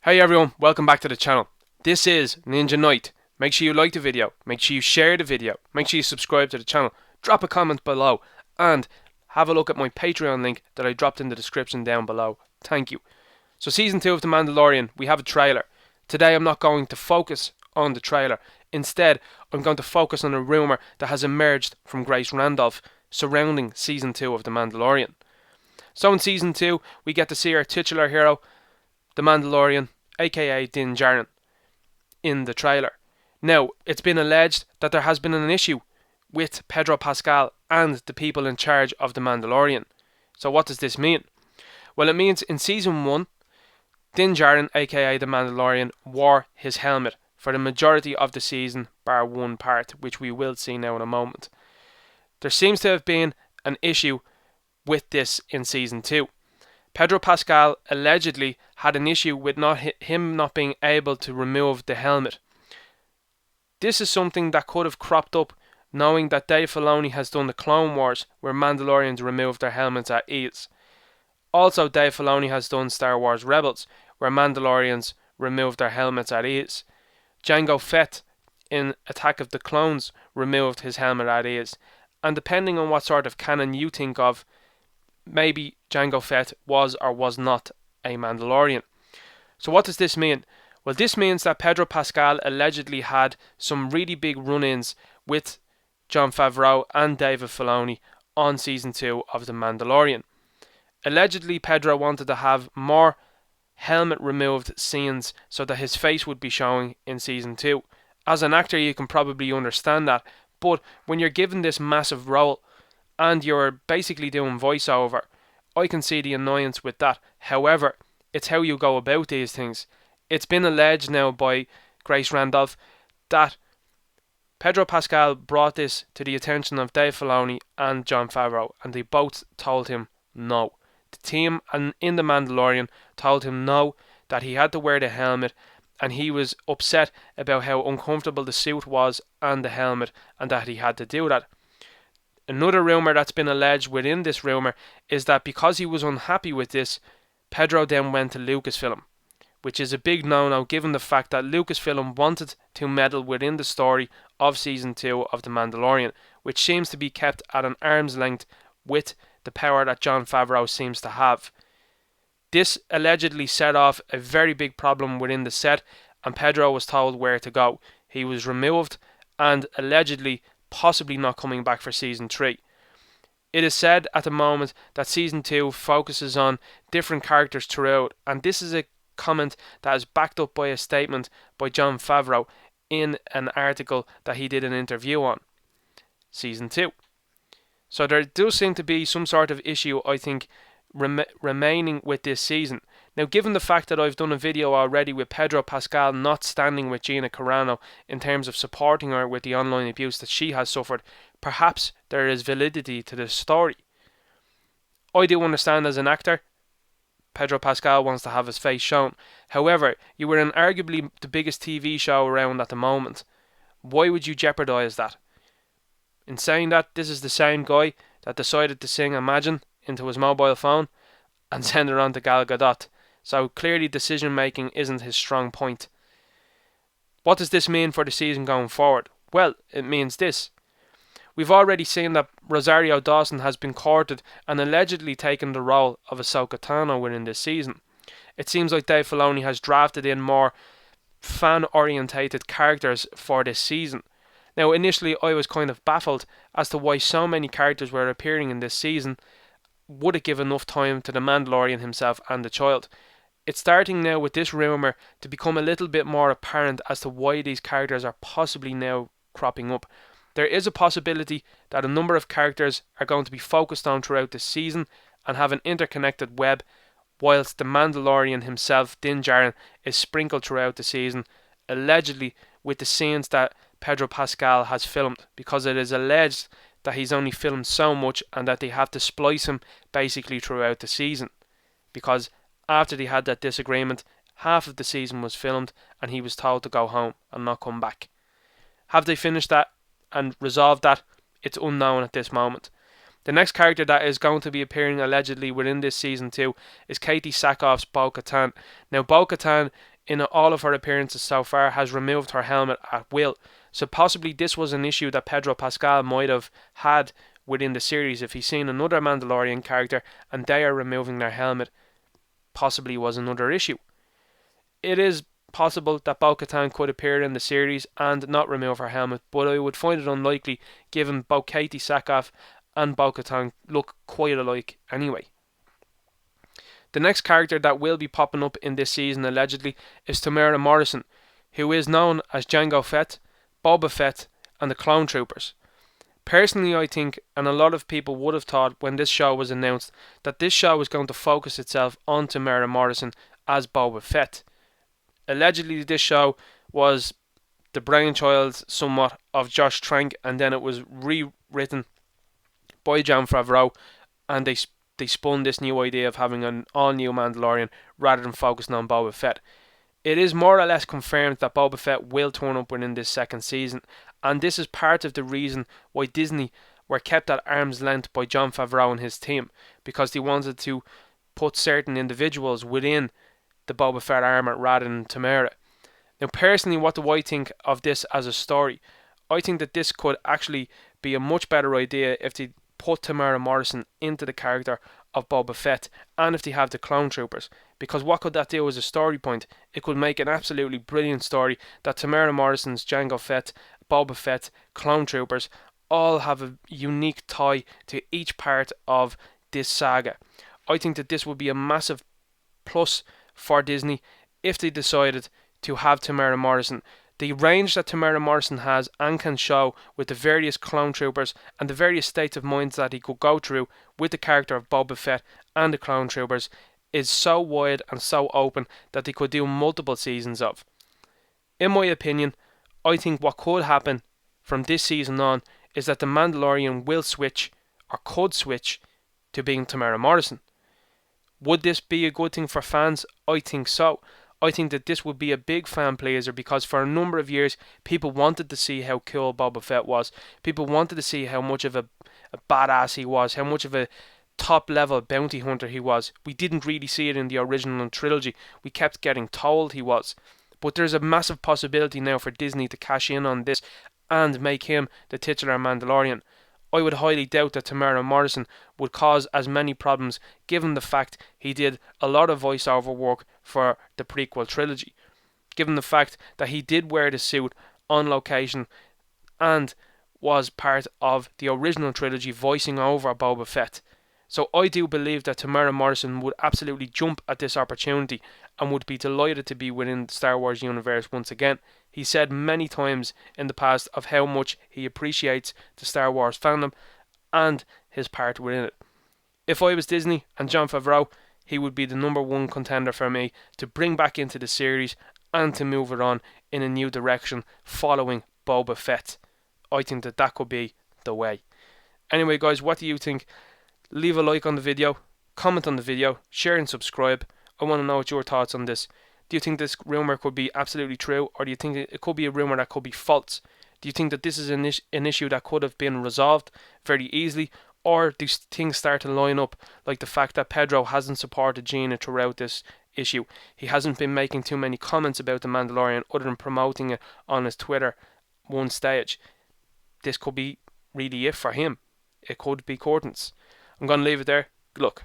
Hey everyone, welcome back to the channel. This is Ninja Knight. Make sure you like the video, make sure you share the video, make sure you subscribe to the channel, drop a comment below, and have a look at my Patreon link that I dropped in the description down below. Thank you. So season 2 of The Mandalorian, we have a trailer. Today I'm not going to focus on the trailer. Instead, I'm going to focus on a rumour that has emerged from Grace Randolph surrounding season 2 of The Mandalorian. So in season 2, we get to see our titular hero, The Mandalorian, aka Din Djarin, in the trailer. Now, it's been alleged that there has been an issue with Pedro Pascal and the people in charge of The Mandalorian. So what does this mean? Well, it means in season 1, Din Djarin, aka The Mandalorian, wore his helmet for the majority of the season, bar one part, which we will see now in a moment. There seems to have been an issue with this in season 2. Pedro Pascal allegedly had an issue with him not being able to remove the helmet. This is something that could have cropped up knowing that Dave Filoni has done the Clone Wars where Mandalorians remove their helmets at ease. Also, Dave Filoni has done Star Wars Rebels where Mandalorians remove their helmets at ease. Jango Fett in Attack of the Clones removed his helmet at ease. And depending on what sort of canon you think of, maybe Jango Fett was or was not a Mandalorian. So what does this mean? Well, this means that Pedro Pascal allegedly had some really big run-ins with Jon Favreau and David Filoni on season 2 of The Mandalorian. Allegedly, Pedro wanted to have more helmet removed scenes so that his face would be showing in season 2. As an actor, you can probably understand that, but when you're given this massive role and you're basically doing voiceover, I can see the annoyance with that. However, it's how you go about these things. It's been alleged now by Grace Randolph that Pedro Pascal brought this to the attention of Dave Filoni and Jon Favreau, and they both told him no. The team in The Mandalorian told him no, that he had to wear the helmet, and he was upset about how uncomfortable the suit was and the helmet, and that he had to do that. Another rumour that's been alleged within this rumour is that because he was unhappy with this, Pedro then went to Lucasfilm, which is a big no-no given the fact that Lucasfilm wanted to meddle within the story of season 2 of The Mandalorian, which seems to be kept at an arm's length with the power that Jon Favreau seems to have. This allegedly set off a very big problem within the set, and Pedro was told where to go. He was removed and allegedly possibly not coming back for season 3. It is said at the moment that season 2 focuses on different characters throughout, and this is a comment that is backed up by a statement by Jon Favreau in an article that he did an interview on season 2. So there does seem to be some sort of issue, I think, remaining with this season. Now, given the fact that I've done a video already with Pedro Pascal not standing with Gina Carano in terms of supporting her with the online abuse that she has suffered, perhaps there is validity to this story. I do understand as an actor, Pedro Pascal wants to have his face shown. However, you were in arguably the biggest TV show around at the moment. Why would you jeopardise that? In saying that, this is the same guy that decided to sing Imagine into his mobile phone and send it on to Gal Gadot. So clearly decision making isn't his strong point. What does this mean for the season going forward? Well, it means this. We've already seen that Rosario Dawson has been courted and allegedly taken the role of Ahsoka Tano within this season. It seems like Dave Filoni has drafted in more fan-orientated characters for this season. Now, initially I was kind of baffled as to why so many characters were appearing in this season. Would it give enough time to the Mandalorian himself and the child? It's starting now with this rumour to become a little bit more apparent as to why these characters are possibly now cropping up. There is a possibility that a number of characters are going to be focused on throughout the season and have an interconnected web, whilst the Mandalorian himself, Din Djarin, is sprinkled throughout the season, allegedly with the scenes that Pedro Pascal has filmed, because it is alleged that he's only filmed so much and that they have to splice him basically throughout the season, because after they had that disagreement, half of the season was filmed and he was told to go home and not come back. Have they finished that and resolved that? It's unknown at this moment. The next character that is going to be appearing allegedly within this season 2 is Katie Sackhoff's Bo-Katan. Now, Bo-Katan in all of her appearances so far, has removed her helmet at will. So possibly this was an issue that Pedro Pascal might have had within the series. If he's seen another Mandalorian character and they are removing their helmet, possibly was another issue. It is possible that Bo-Katan could appear in the series and not remove her helmet, but I would find it unlikely given both Katie Sackhoff and Bo-Katan look quite alike anyway. The next character that will be popping up in this season allegedly is Temuera Morrison, who is known as Jango Fett, Boba Fett and the Clone Troopers. Personally, I think, and a lot of people would have thought when this show was announced, that this show was going to focus itself on Temuera Morrison as Boba Fett. Allegedly, this show was the brainchild somewhat of Josh Trank, and then it was rewritten by Jon Favreau, and they spun this new idea of having an all-new Mandalorian rather than focusing on Boba Fett. It is more or less confirmed that Boba Fett will turn up within this second season, and this is part of the reason why Disney were kept at arm's length by Jon Favreau and his team, because they wanted to put certain individuals within the Boba Fett armor rather than Temuera. Now personally, what do I think of this as a story? I think that this could actually be a much better idea if they put Temuera Morrison into the character of Boba Fett, and if they have the Clone Troopers, because what could that do as a story point? It could make an absolutely brilliant story that Temuera Morrison's Jango Fett, Boba Fett, Clone Troopers all have a unique tie to each part of this saga. I think that this would be a massive plus for Disney if they decided to have Temuera Morrison. The range that Temuera Morrison has and can show with the various Clone Troopers and the various states of minds that he could go through with the character of Boba Fett and the Clone Troopers is so wide and so open that they could do multiple seasons of. In my opinion, I think what could happen from this season on is that the Mandalorian will switch, or could switch, to being Temuera Morrison. Would this be a good thing for fans? I think so. I think that this would be a big fan pleaser, because for a number of years people wanted to see how cool Boba Fett was. People wanted to see how much of a badass he was, how much of a top level bounty hunter he was. We didn't really see it in the original trilogy. We kept getting told he was. But there's a massive possibility now for Disney to cash in on this and make him the titular Mandalorian. I would highly doubt that Temuera Morrison would cause as many problems, given the fact he did a lot of voiceover work for the prequel trilogy, given the fact that he did wear the suit on location and was part of the original trilogy voicing over Boba Fett. So I do believe that Temuera Morrison would absolutely jump at this opportunity and would be delighted to be within the Star Wars universe once again. He said many times in the past of how much he appreciates the Star Wars fandom and his part within it. If I was Disney and Jon Favreau, he would be the number one contender for me to bring back into the series and to move it on in a new direction following Boba Fett. I think that that could be the way. Anyway guys, what do you think? Leave a like on the video, comment on the video, share and subscribe. I want to know what your thoughts on this. Do you think this rumour could be absolutely true, or do you think it could be a rumour that could be false? Do you think that this is an issue that could have been resolved very easily, or do things start to line up, like the fact that Pedro hasn't supported Gina throughout this issue? He hasn't been making too many comments about the Mandalorian other than promoting it on his Twitter one stage. This could be really it for him. It could be curtains. I'm going to leave it there. Good luck.